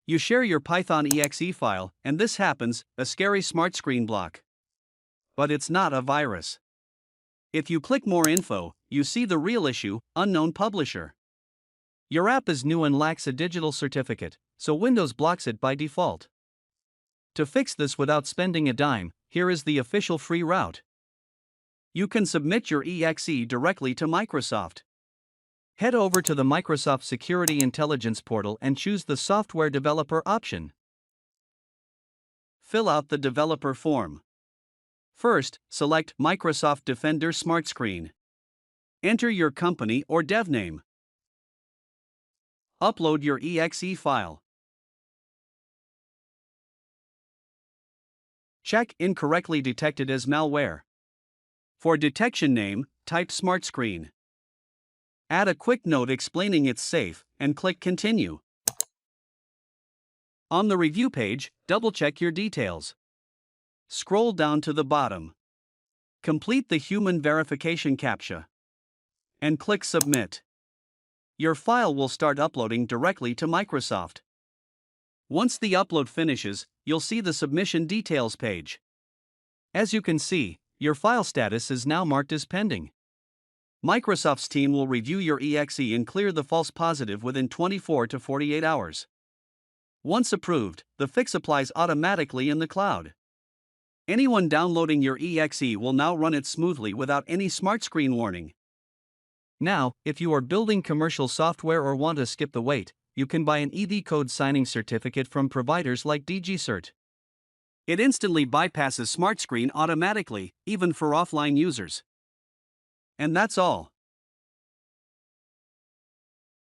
You share your Python EXE file, and this happens, a scary SmartScreen block. But it's not a virus. If you click more info, you see the real issue, unknown publisher. Your app is new and lacks a digital certificate, so Windows blocks it by default. To fix this without spending a dime, here is the official free route. You can submit your EXE directly to Microsoft. Head over to the Microsoft Security Intelligence portal and choose the Software Developer option. Fill out the developer form. First, select Microsoft Defender SmartScreen. Enter your company or dev name. Upload your EXE file. Check incorrectly detected as malware. For detection name, type SmartScreen. Add a quick note explaining it's safe, and click Continue. On the review page, double-check your details. Scroll down to the bottom. Complete the human verification CAPTCHA. And click Submit. Your file will start uploading directly to Microsoft. Once the upload finishes, you'll see the Submission Details page. As you can see, your file status is now marked as pending. Microsoft's team will review your EXE and clear the false positive within 24 to 48 hours. Once approved, the fix applies automatically in the cloud. Anyone downloading your EXE will now run it smoothly without any SmartScreen warning. Now, if you are building commercial software or want to skip the wait, you can buy an EV code signing certificate from providers like DigiCert. It instantly bypasses SmartScreen automatically, even for offline users. And that's all.